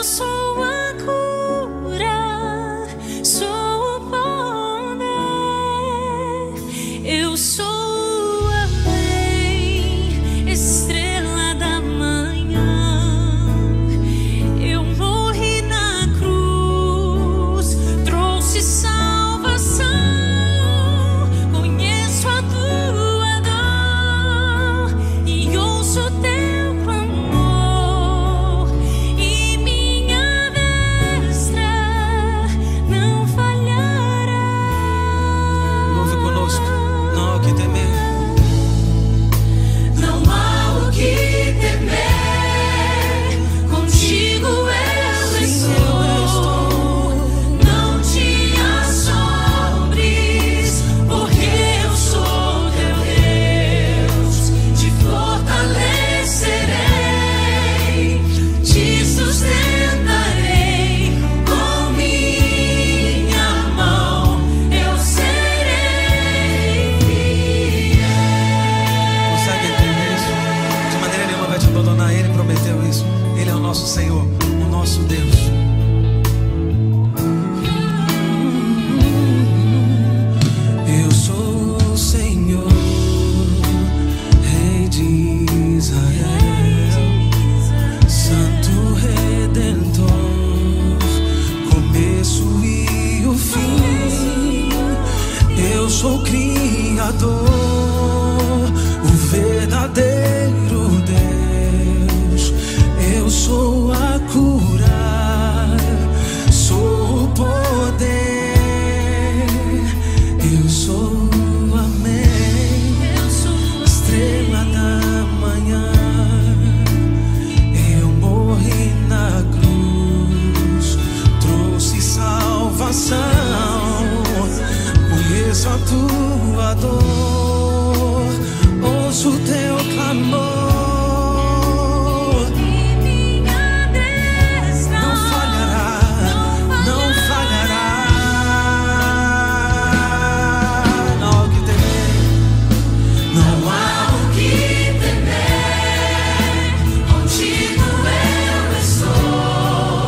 sou a cura, sou o poder, eu sou a lei, estrela da manhã. Eu morri na cruz, trouxe salvação. Conheço a tua dor e ouço o teu clamor, e minha destra não falhará. Louve conosco. Não há o que temer. Não há o que temer, contigo eu estou. Não te assombres, porque eu sou teu Deus. Te fortalecerei, te sustentarei com minha mão, eu serei fiel. Consegue entender isso? De maneira nenhuma vai te abandonar. Ele prometeu isso. Ele é o nosso Senhor, o nosso Deus. Eu sou o Senhor, Rei de Israel, Santo Redentor, começo e o fim. Eu sou o Criador, o verdadeiro Deus. Eu sou a cura, sou o poder. Eu sou, amém, estrela da manhã. Eu morri na cruz, trouxe salvação. Conheço a tua dor, ouço o teu clamor, E minha destra não falhará, não falhará. Não há o que temer. Não há o que temer, contigo eu estou.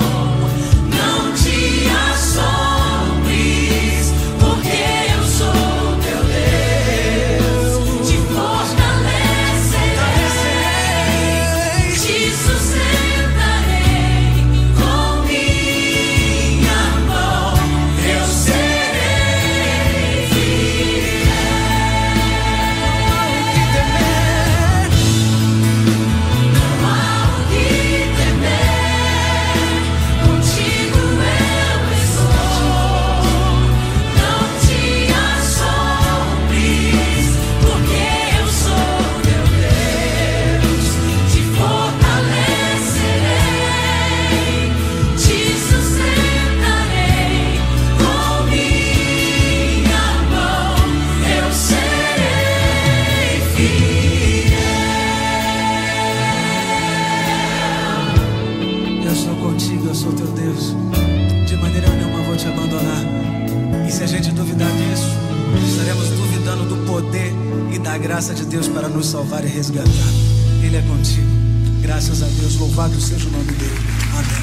Não te assombres, porque eu sou teu Deus. Te fortalecerei, te sustentarei com minha mão, eu serei fiel. Não há o que temer, contigo eu estou. Não te assombres, porque eu sou teu Deus. Te fortalecerei, te sustentarei com minha mão, eu serei fiel. Eu sou contigo, eu sou teu Deus. De maneira nenhuma vou te abandonar. E se a gente duvidar disso, estaremos duvidando do poder e da graça de Deus para nos salvar e resgatar. Ele é contigo. Graças a Deus, louvado seja o nome dele. Amém.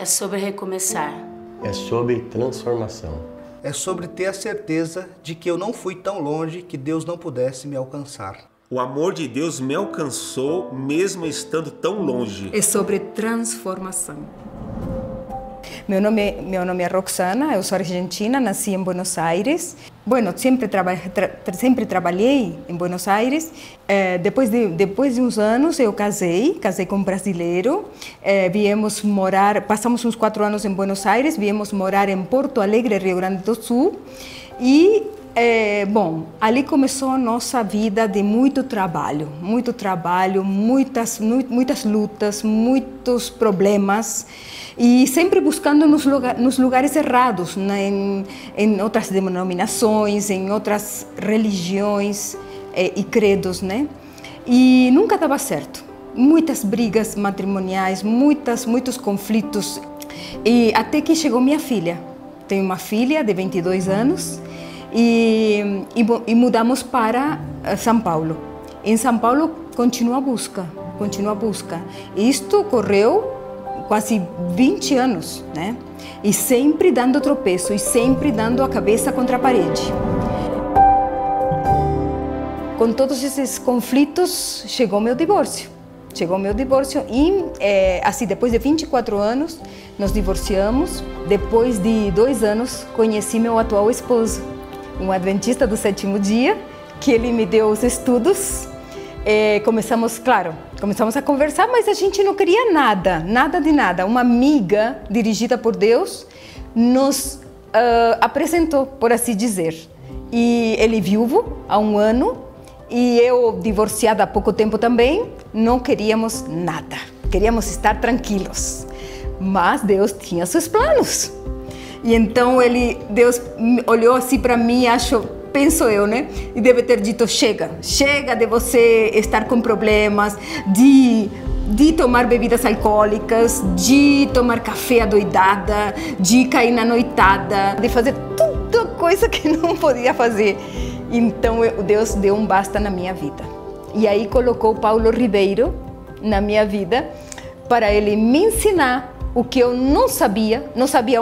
É sobre recomeçar. É sobre transformação. É sobre ter a certeza de que eu não fui tão longe que Deus não pudesse me alcançar. O amor de Deus me alcançou mesmo estando tão longe. É sobre transformação. Meu nome é Roxana, eu sou argentina, nasci em Buenos Aires. Bueno, sempre trabalhei em Buenos Aires. Depois de uns anos eu casei com um brasileiro. Viemos morar, passamos uns 4 anos em Buenos Aires, viemos morar em Porto Alegre, Rio Grande do Sul. E bom, ali começou a nossa vida de muito trabalho, muitas lutas, muitos problemas e sempre buscando nos lugares errados, né? em outras denominações, em outras religiões e credos, né? E nunca dava certo. Muitas brigas matrimoniais, muitos conflitos e até que chegou minha filha. Tenho uma filha de 22 anos. E mudamos para São Paulo. Em São Paulo continua a busca. Isto ocorreu quase 20 anos, né? E sempre dando tropeço, e sempre dando a cabeça contra a parede. Com todos esses conflitos, chegou meu divórcio e, assim, depois de 24 anos, nos divorciamos. Depois de 2 anos, conheci meu atual esposo, um adventista do 7º dia, que ele me deu os estudos. Começamos a conversar, mas a gente não queria nada de nada. Uma amiga dirigida por Deus nos apresentou, por assim dizer. E ele viúvo há 1 ano e eu divorciada há pouco tempo também. Não queríamos nada, queríamos estar tranquilos. Mas Deus tinha seus planos. E então Deus olhou assim para mim, penso eu, né? E deve ter dito, chega de você estar com problemas, de tomar bebidas alcoólicas, de tomar café adoidada, de cair na noitada, de fazer tudo coisa que não podia fazer. Então Deus deu um basta na minha vida. E aí colocou Paulo Ribeiro na minha vida para ele me ensinar o que eu não sabia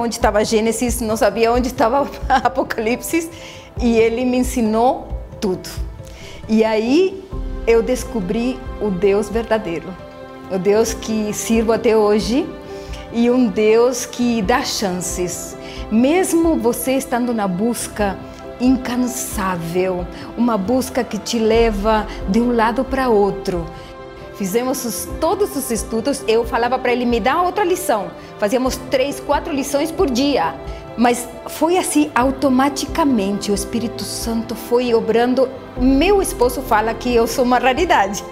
onde estava Gênesis, não sabia onde estava Apocalipse, e ele me ensinou tudo. E aí eu descobri o Deus verdadeiro, o Deus que sirvo até hoje e um Deus que dá chances, mesmo você estando na busca incansável, uma busca que te leva de um lado para outro. Fizemos todos os estudos, eu falava para ele, me dá outra lição. Fazíamos 3, 4 lições por dia. Mas foi assim, automaticamente, o Espírito Santo foi obrando. Meu esposo fala que eu sou uma raridade.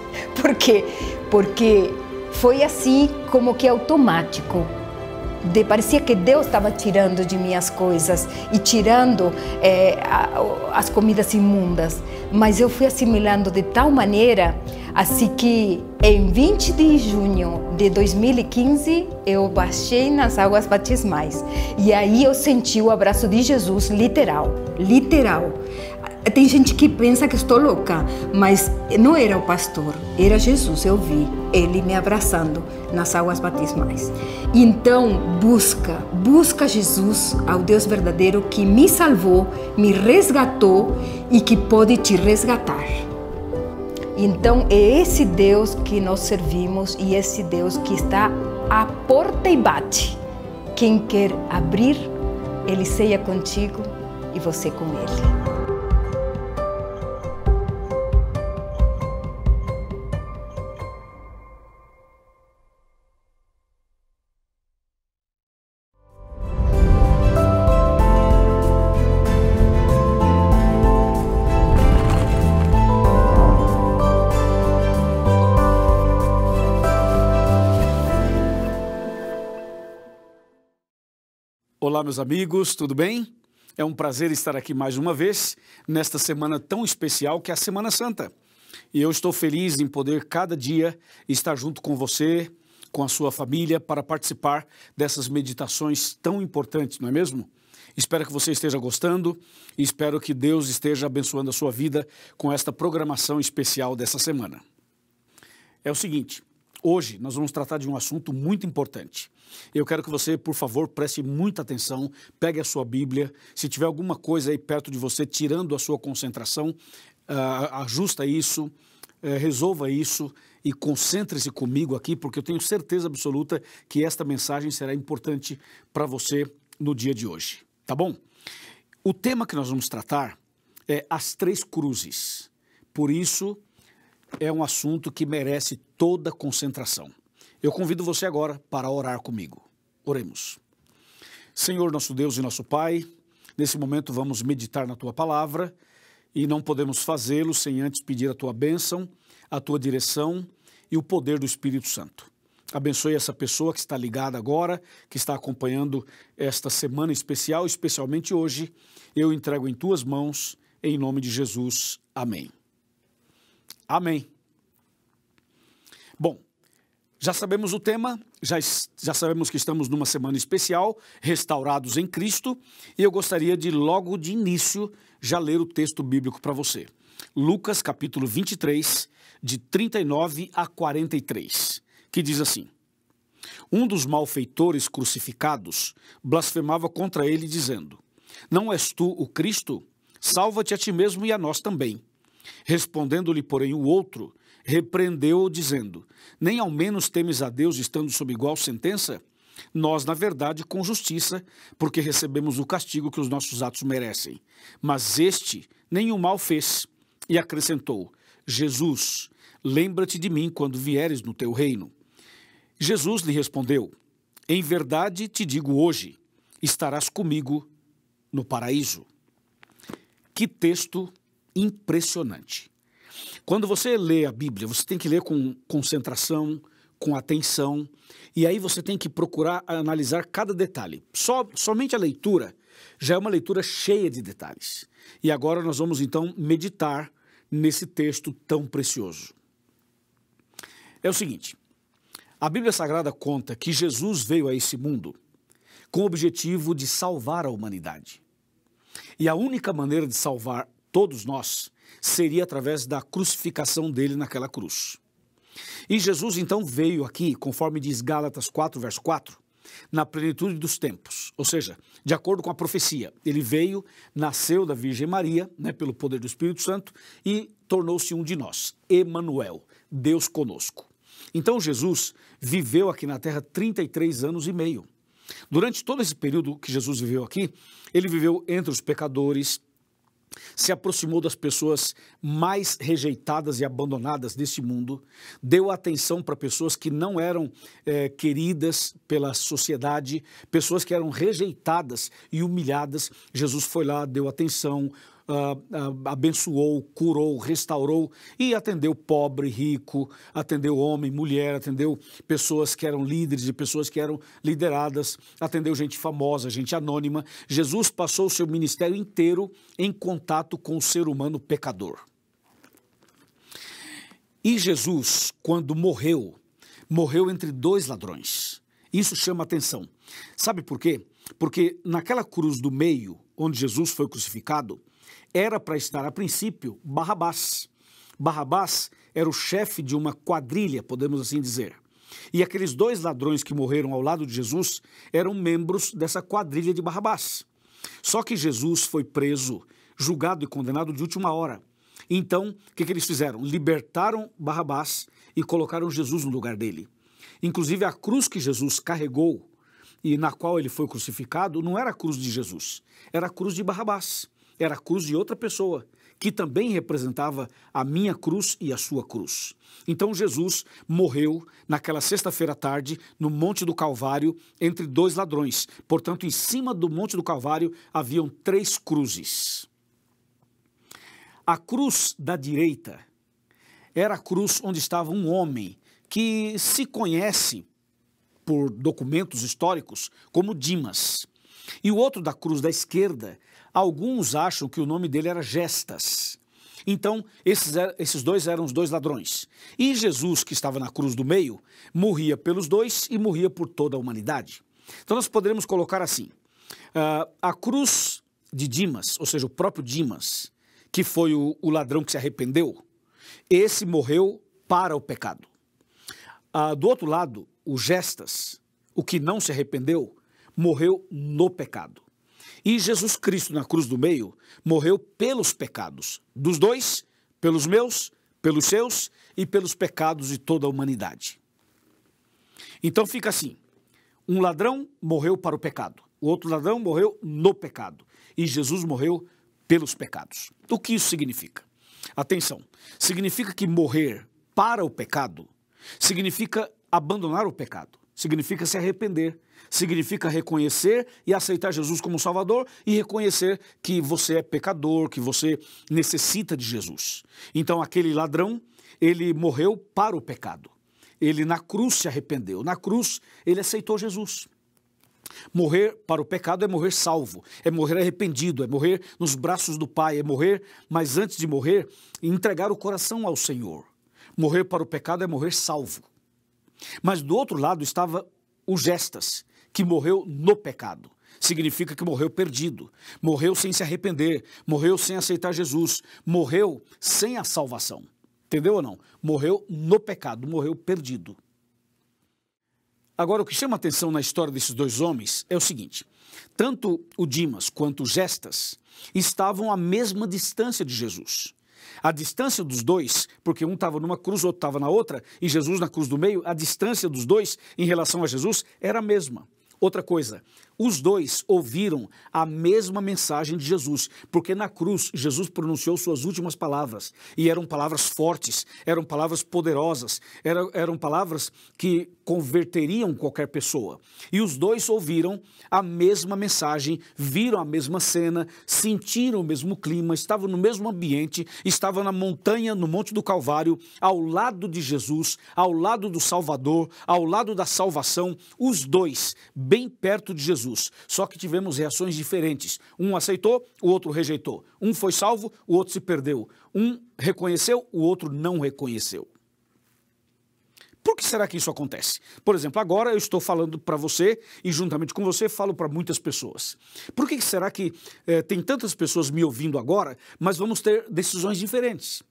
Por quê? Porque foi assim, como que automático. Parecia que Deus estava tirando de mim as coisas e tirando as comidas imundas. Mas eu fui assimilando de tal maneira, assim que em 20 de junho de 2015, eu baixei nas águas batismais. E aí eu senti o abraço de Jesus, literal. Tem gente que pensa que estou louca, mas não era o pastor, era Jesus. Eu vi ele me abraçando nas águas batismais. Então, busca Jesus, ao Deus verdadeiro que me salvou, me resgatou e que pode te resgatar. Então, é esse Deus que nós servimos e esse Deus que está à porta e bate. Quem quer abrir, ele ceia contigo e você com ele. Olá, meus amigos, tudo bem? É um prazer estar aqui mais uma vez, nesta semana tão especial que é a Semana Santa. E eu estou feliz em poder, cada dia, estar junto com você, com a sua família, para participar dessas meditações tão importantes, não é mesmo? Espero que você esteja gostando e espero que Deus esteja abençoando a sua vida com esta programação especial dessa semana. É o seguinte, Hoje nós vamos tratar de um assunto muito importante. Eu quero que você, por favor, preste muita atenção, pegue a sua Bíblia. Se tiver alguma coisa aí perto de você tirando a sua concentração, ajusta isso, resolva isso e concentre-se comigo aqui, porque eu tenho certeza absoluta que esta mensagem será importante para você no dia de hoje, tá bom? O tema que nós vamos tratar é as três cruzes. Por isso, é um assunto que merece toda concentração. Eu convido você agora para orar comigo. Oremos. Senhor, nosso Deus e nosso Pai, nesse momento vamos meditar na Tua palavra e não podemos fazê-lo sem antes pedir a Tua bênção, a Tua direção e o poder do Espírito Santo. Abençoe essa pessoa que está ligada agora, que está acompanhando esta semana especial, especialmente hoje. Eu entrego em Tuas mãos, em nome de Jesus. Amém. Amém. Bom, já sabemos o tema, já sabemos que estamos numa semana especial, restaurados em Cristo, e eu gostaria de, logo de início, já ler o texto bíblico para você. Lucas, capítulo 23, de 39 a 43, que diz assim: Um dos malfeitores crucificados blasfemava contra ele, dizendo: Não és tu o Cristo? Salva-te a ti mesmo e a nós também. Respondendo-lhe, porém, o outro, repreendeu-o, dizendo: Nem ao menos temes a Deus, estando sob igual sentença? Nós, na verdade, com justiça, porque recebemos o castigo que os nossos atos merecem. Mas este nenhum mal fez. E acrescentou: Jesus, lembra-te de mim quando vieres no teu reino. Jesus lhe respondeu: Em verdade te digo hoje, estarás comigo no paraíso. Que texto impressionante. Quando você lê a Bíblia, você tem que ler com concentração, com atenção, e aí você tem que procurar analisar cada detalhe. Somente a leitura já é uma leitura cheia de detalhes. E agora nós vamos então meditar nesse texto tão precioso. É o seguinte: a Bíblia Sagrada conta que Jesus veio a esse mundo com o objetivo de salvar a humanidade. E a única maneira de salvar todos nós seria através da crucificação dele naquela cruz. E Jesus então veio aqui, conforme diz Gálatas 4, verso 4, na plenitude dos tempos, ou seja, de acordo com a profecia. Ele veio, nasceu da Virgem Maria, pelo poder do Espírito Santo, e tornou-se um de nós, Emanuel, Deus conosco. Então Jesus viveu aqui na terra 33 anos e meio. Durante todo esse período que Jesus viveu aqui, ele viveu entre os pecadores, se aproximou das pessoas mais rejeitadas e abandonadas deste mundo, deu atenção para pessoas que não eram queridas pela sociedade, pessoas que eram rejeitadas e humilhadas. Jesus foi lá, deu atenção, abençoou, curou, restaurou e atendeu pobre, rico, atendeu homem, mulher, atendeu pessoas que eram líderes e pessoas que eram lideradas, atendeu gente famosa, gente anônima. Jesus passou o seu ministério inteiro em contato com o ser humano pecador. E Jesus, quando morreu entre dois ladrões. Isso chama atenção. Sabe por quê? Porque naquela cruz do meio, onde Jesus foi crucificado, era para estar, a princípio, Barrabás. Barrabás era o chefe de uma quadrilha, podemos assim dizer. E aqueles dois ladrões que morreram ao lado de Jesus eram membros dessa quadrilha de Barrabás. Só que Jesus foi preso, julgado e condenado de última hora. Então, o que eles fizeram? Libertaram Barrabás e colocaram Jesus no lugar dele. Inclusive, a cruz que Jesus carregou e na qual ele foi crucificado não era a cruz de Jesus, era a cruz de Barrabás. Era a cruz de outra pessoa, que também representava a minha cruz e a sua cruz. Então Jesus morreu naquela sexta-feira à tarde, no Monte do Calvário, entre dois ladrões. Portanto, em cima do Monte do Calvário haviam três cruzes. A cruz da direita era a cruz onde estava um homem que se conhece por documentos históricos como Dimas. E o outro da cruz da esquerda, alguns acham que o nome dele era Gestas. Então, esses dois eram os dois ladrões. E Jesus, que estava na cruz do meio, morria pelos dois e morria por toda a humanidade. Então, nós poderíamos colocar assim, a cruz de Dimas, ou seja, o próprio Dimas, que foi o ladrão que se arrependeu, esse morreu para o pecado. Do outro lado, o Gestas, o que não se arrependeu, morreu no pecado. E Jesus Cristo, na cruz do meio, morreu pelos pecados dos dois, pelos meus, pelos seus e pelos pecados de toda a humanidade. Então fica assim, um ladrão morreu para o pecado, o outro ladrão morreu no pecado e Jesus morreu pelos pecados. O que isso significa? Atenção, significa que morrer para o pecado significa abandonar o pecado, significa se arrepender, significa reconhecer e aceitar Jesus como Salvador e reconhecer que você é pecador, que você necessita de Jesus. Então aquele ladrão, ele morreu para o pecado. Ele na cruz se arrependeu, na cruz ele aceitou Jesus. Morrer para o pecado é morrer salvo, é morrer arrependido, é morrer nos braços do Pai, é morrer, mas antes de morrer, entregar o coração ao Senhor. Morrer para o pecado é morrer salvo. Mas do outro lado estava o Gestas, que morreu no pecado. Significa que morreu perdido, morreu sem se arrepender, morreu sem aceitar Jesus, morreu sem a salvação. Entendeu ou não? Morreu no pecado, morreu perdido. Agora, o que chama a atenção na história desses dois homens é o seguinte: tanto o Dimas quanto o Gestas estavam à mesma distância de Jesus. A distância dos dois, porque um estava numa cruz, o outro estava na outra, e Jesus na cruz do meio, a distância dos dois em relação a Jesus era a mesma. Outra coisa, os dois ouviram a mesma mensagem de Jesus, porque na cruz Jesus pronunciou suas últimas palavras, e eram palavras fortes, eram palavras poderosas, eram palavras que converteriam qualquer pessoa. E os dois ouviram a mesma mensagem, viram a mesma cena, sentiram o mesmo clima, estavam no mesmo ambiente, estavam na montanha, no Monte do Calvário, ao lado de Jesus, ao lado do Salvador, ao lado da salvação, os dois bem perto de Jesus, só que tivemos reações diferentes. Um aceitou, o outro rejeitou. Um foi salvo, o outro se perdeu. Um reconheceu, o outro não reconheceu. Por que será que isso acontece? Por exemplo, agora eu estou falando para você e juntamente com você falo para muitas pessoas. Por que será que tem tantas pessoas me ouvindo agora, mas vamos ter decisões diferentes?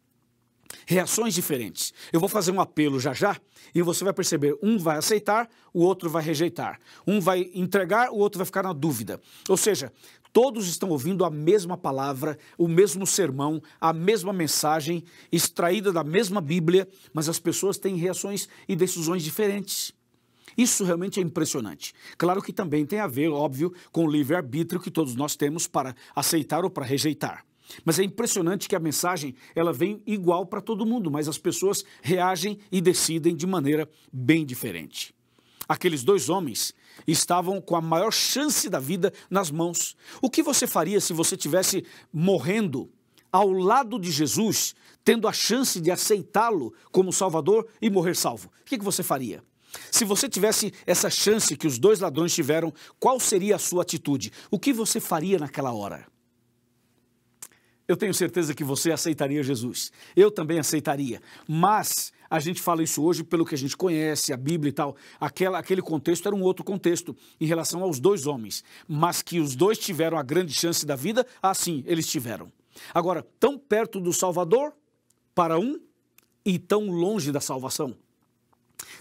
Reações diferentes. Eu vou fazer um apelo já já e você vai perceber, um vai aceitar, o outro vai rejeitar. Um vai entregar, o outro vai ficar na dúvida. Ou seja, todos estão ouvindo a mesma palavra, o mesmo sermão, a mesma mensagem, extraída da mesma Bíblia, mas as pessoas têm reações e decisões diferentes. Isso realmente é impressionante. Claro que também tem a ver, óbvio, com o livre-arbítrio que todos nós temos para aceitar ou para rejeitar. Mas é impressionante que a mensagem ela vem igual para todo mundo, mas as pessoas reagem e decidem de maneira bem diferente. Aqueles dois homens estavam com a maior chance da vida nas mãos. O que você faria se você estivesse morrendo ao lado de Jesus, tendo a chance de aceitá-lo como Salvador e morrer salvo? O que você faria? Se você tivesse essa chance que os dois ladrões tiveram, qual seria a sua atitude? O que você faria naquela hora? Eu tenho certeza que você aceitaria Jesus. Eu também aceitaria. Mas a gente fala isso hoje pelo que a gente conhece, a Bíblia e tal. Aquele contexto era um outro contexto em relação aos dois homens. Mas que os dois tiveram a grande chance da vida, sim, eles tiveram. Agora, tão perto do Salvador para um e tão longe da salvação.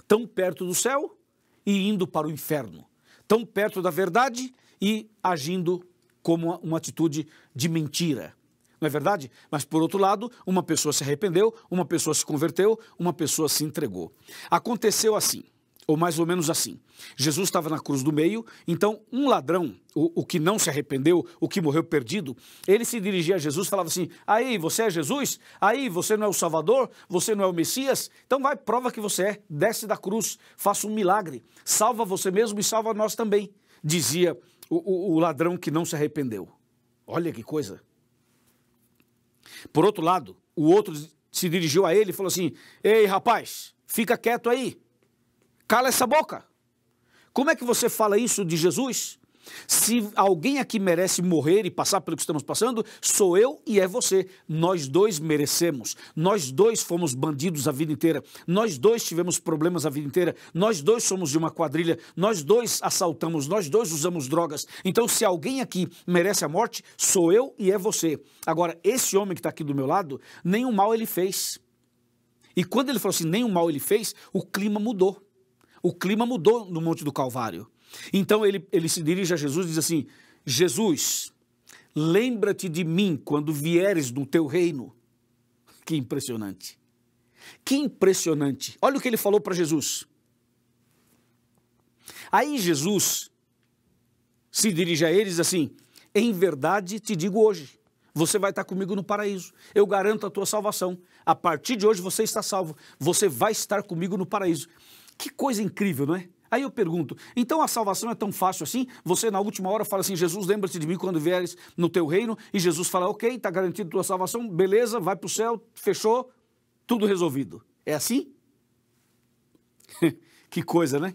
Tão perto do céu e indo para o inferno. Tão perto da verdade e agindo como uma atitude de mentira. Não é verdade? Mas, por outro lado, uma pessoa se arrependeu, uma pessoa se converteu, uma pessoa se entregou. Aconteceu assim, ou mais ou menos assim. Jesus estava na cruz do meio, então um ladrão, o que não se arrependeu, o que morreu perdido, ele se dirigia a Jesus e falava assim: aí, você é Jesus? Aí, você não é o Salvador? Você não é o Messias? Então vai, prova que você é, desce da cruz, faça um milagre, salva você mesmo e salva nós também, dizia o ladrão que não se arrependeu. Olha que coisa. Por outro lado, o outro se dirigiu a ele e falou assim: ei, rapaz, fica quieto aí, cala essa boca. Como é que você fala isso de Jesus? Se alguém aqui merece morrer e passar pelo que estamos passando, sou eu e é você. Nós dois merecemos. Nós dois fomos bandidos a vida inteira. Nós dois tivemos problemas a vida inteira. Nós dois somos de uma quadrilha. Nós dois assaltamos. Nós dois usamos drogas. Então, se alguém aqui merece a morte, sou eu e é você. Agora, esse homem que está aqui do meu lado, nenhum mal ele fez. E quando ele falou assim, nenhum mal ele fez, o clima mudou. O clima mudou no Monte do Calvário. Então ele se dirige a Jesus e diz assim, Jesus, lembra-te de mim quando vieres no teu reino. Que impressionante. Que impressionante. Olha o que ele falou para Jesus. Aí Jesus se dirige a eles e diz assim, em verdade te digo hoje, você vai estar comigo no paraíso. Eu garanto a tua salvação. A partir de hoje você está salvo. Você vai estar comigo no paraíso. Que coisa incrível, não é? Aí eu pergunto, então a salvação é tão fácil assim? Você na última hora fala assim, Jesus, lembra-te de mim quando vieres no teu reino. E Jesus fala, ok, está garantido a tua salvação, beleza, vai para o céu, fechou, tudo resolvido. É assim? Que coisa, né?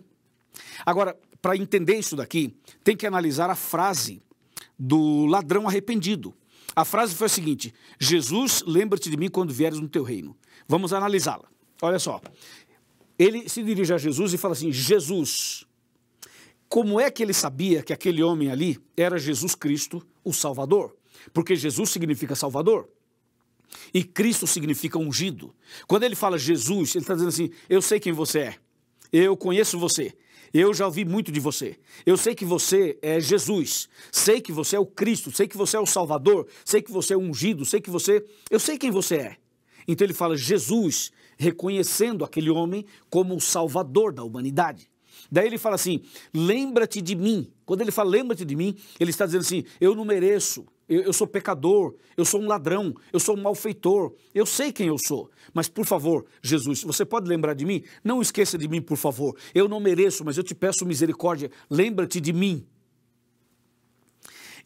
Agora, para entender isso daqui, tem que analisar a frase do ladrão arrependido. A frase foi a seguinte, Jesus, lembra-te de mim quando vieres no teu reino. Vamos analisá-la. Olha só, ele se dirige a Jesus e fala assim, Jesus, como é que ele sabia que aquele homem ali era Jesus Cristo, o Salvador? Porque Jesus significa Salvador. E Cristo significa ungido. Quando ele fala Jesus, ele está dizendo assim, eu sei quem você é. Eu conheço você. Eu já ouvi muito de você. Eu sei que você é Jesus. Sei que você é o Cristo. Sei que você é o Salvador. Sei que você é ungido. Sei que você... Eu sei quem você é. Então ele fala Jesus, reconhecendo aquele homem como o Salvador da humanidade. Daí ele fala assim, lembra-te de mim. Quando ele fala lembra-te de mim, ele está dizendo assim, eu não mereço. Eu sou pecador, eu sou um ladrão, eu sou um malfeitor, eu sei quem eu sou. Mas, por favor, Jesus, você pode lembrar de mim? Não esqueça de mim, por favor. Eu não mereço, mas eu te peço misericórdia. Lembra-te de mim.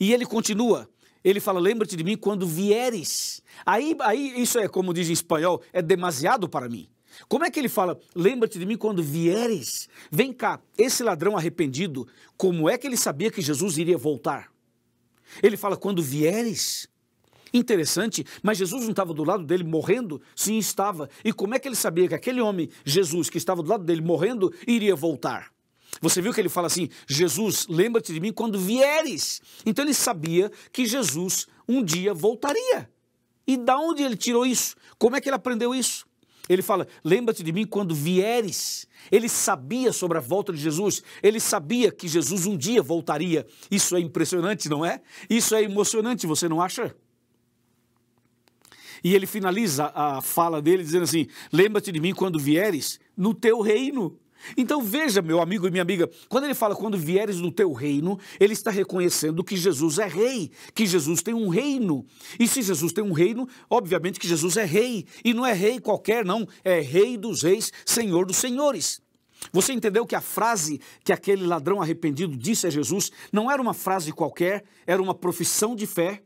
E ele continua, ele fala, lembra-te de mim quando vieres. Aí isso é, como diz em espanhol, é demasiado para mim. Como é que ele fala, lembra-te de mim quando vieres? Vem cá, esse ladrão arrependido, como é que ele sabia que Jesus iria voltar? Ele fala, quando vieres? Interessante, mas Jesus não estava do lado dele morrendo? Sim, estava. E como é que ele sabia que aquele homem, Jesus, que estava do lado dele morrendo, iria voltar? Você viu que ele fala assim, Jesus, lembra-te de mim quando vieres. Então ele sabia que Jesus um dia voltaria. E da onde ele tirou isso? Como é que ele aprendeu isso? Ele fala, lembra-te de mim quando vieres. Ele sabia sobre a volta de Jesus. Ele sabia que Jesus um dia voltaria. Isso é impressionante, não é? Isso é emocionante, você não acha? E ele finaliza a fala dele dizendo assim, lembra-te de mim quando vieres no teu reino. Então veja, meu amigo e minha amiga, quando ele fala quando vieres no teu reino, ele está reconhecendo que Jesus é rei, que Jesus tem um reino. E se Jesus tem um reino, obviamente que Jesus é rei. E não é rei qualquer, não. É rei dos reis, senhor dos senhores. Você entendeu que a frase que aquele ladrão arrependido disse a Jesus não era uma frase qualquer, era uma profissão de fé,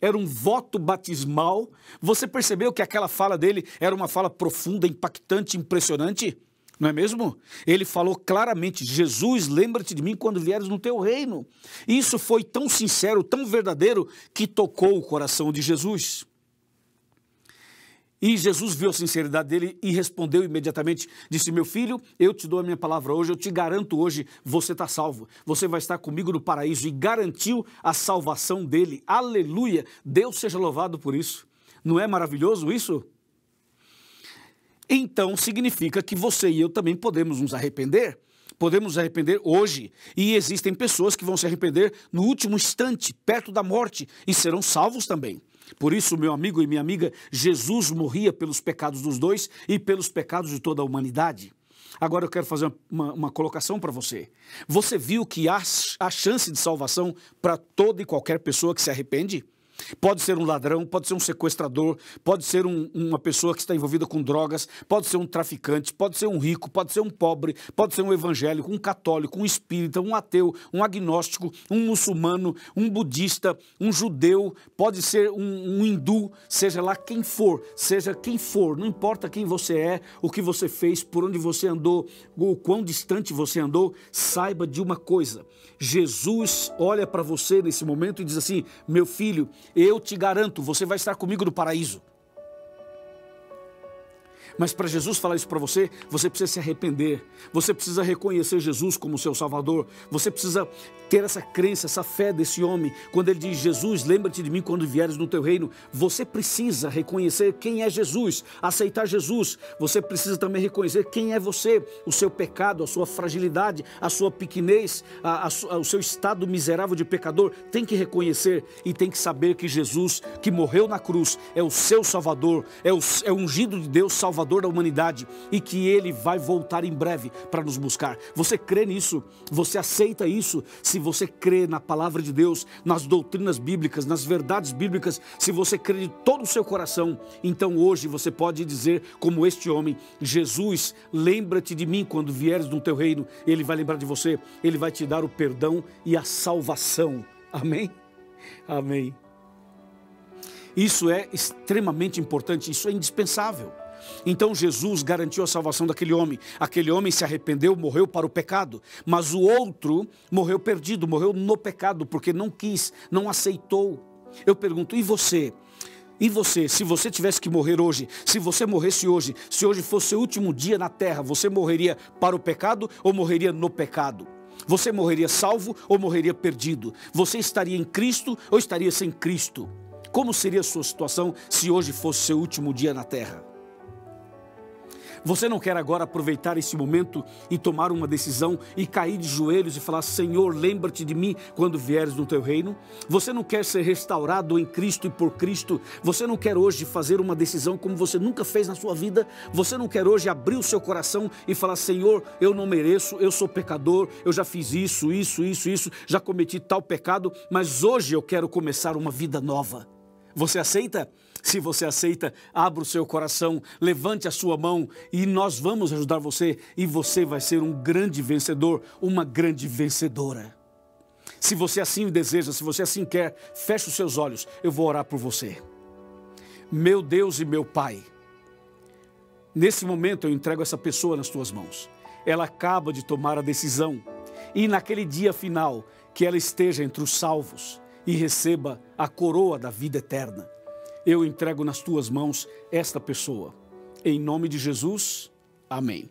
era um voto batismal. Você percebeu que aquela fala dele era uma fala profunda, impactante, impressionante? Não é mesmo? Ele falou claramente, Jesus, lembra-te de mim quando vieres no teu reino. E isso foi tão sincero, tão verdadeiro, que tocou o coração de Jesus. E Jesus viu a sinceridade dele e respondeu imediatamente, disse, meu filho, eu te dou a minha palavra hoje, eu te garanto hoje, você está salvo. Você vai estar comigo no paraíso. E garantiu a salvação dele. Aleluia! Deus seja louvado por isso. Não é maravilhoso isso? Então significa que você e eu também podemos nos arrepender. Podemos nos arrepender hoje. E existem pessoas que vão se arrepender no último instante, perto da morte, e serão salvos também. Por isso, meu amigo e minha amiga, Jesus morria pelos pecados dos dois e pelos pecados de toda a humanidade. Agora eu quero fazer uma colocação para você. Você viu que há chance de salvação para toda e qualquer pessoa que se arrepende? Pode ser um ladrão, pode ser um sequestrador, pode ser uma pessoa que está envolvida com drogas, pode ser um traficante, pode ser um rico, pode ser um pobre, pode ser um evangélico, um católico, um espírita, um ateu, um agnóstico, um muçulmano, um budista, um judeu, pode ser um hindu, seja lá quem for, não importa quem você é, o que você fez, por onde você andou, o quão distante você andou, saiba de uma coisa, Jesus olha para você nesse momento e diz assim, meu filho, eu te garanto, você vai estar comigo no paraíso. Mas para Jesus falar isso para você, você precisa se arrepender. Você precisa reconhecer Jesus como seu Salvador. Você precisa ter essa crença, essa fé desse homem. Quando ele diz, Jesus, lembra-te de mim quando vieres no teu reino. Você precisa reconhecer quem é Jesus, aceitar Jesus. Você precisa também reconhecer quem é você, o seu pecado, a sua fragilidade, a sua pequenez, o seu estado miserável de pecador. Tem que reconhecer e tem que saber que Jesus, que morreu na cruz, é o seu Salvador, é o ungido de Deus, Salvador da humanidade, e que Ele vai voltar em breve para nos buscar. Você crê nisso? Você aceita isso? Se você crê na palavra de Deus, nas doutrinas bíblicas, nas verdades bíblicas, se você crê de todo o seu coração, então hoje você pode dizer como este homem, Jesus, lembra-te de mim quando vieres no teu reino. Ele vai lembrar de você, Ele vai te dar o perdão e a salvação. Amém? Amém. Isso é extremamente importante, isso é indispensável. Então Jesus garantiu a salvação daquele homem. Aquele homem se arrependeu, morreu para o pecado. Mas o outro morreu perdido, morreu no pecado, porque não quis, não aceitou. Eu pergunto, e você? E você, se você tivesse que morrer hoje, se você morresse hoje, se hoje fosse o último dia na terra, você morreria para o pecado ou morreria no pecado? Você morreria salvo ou morreria perdido? Você estaria em Cristo ou estaria sem Cristo? Como seria a sua situação se hoje fosse seu último dia na terra? Você não quer agora aproveitar esse momento e tomar uma decisão e cair de joelhos e falar, Senhor, lembra-te de mim quando vieres no teu reino? Você não quer ser restaurado em Cristo e por Cristo? Você não quer hoje fazer uma decisão como você nunca fez na sua vida? Você não quer hoje abrir o seu coração e falar, Senhor, eu não mereço, eu sou pecador, eu já fiz isso, já cometi tal pecado, mas hoje eu quero começar uma vida nova. Você aceita? Se você aceita, abra o seu coração, levante a sua mão e nós vamos ajudar você e você vai ser um grande vencedor, uma grande vencedora. Se você assim deseja, se você assim quer, feche os seus olhos, eu vou orar por você. Meu Deus e meu Pai, nesse momento eu entrego essa pessoa nas tuas mãos. Ela acaba de tomar a decisão e naquele dia final que ela esteja entre os salvos e receba a coroa da vida eterna. Eu entrego nas tuas mãos esta pessoa. Em nome de Jesus, amém.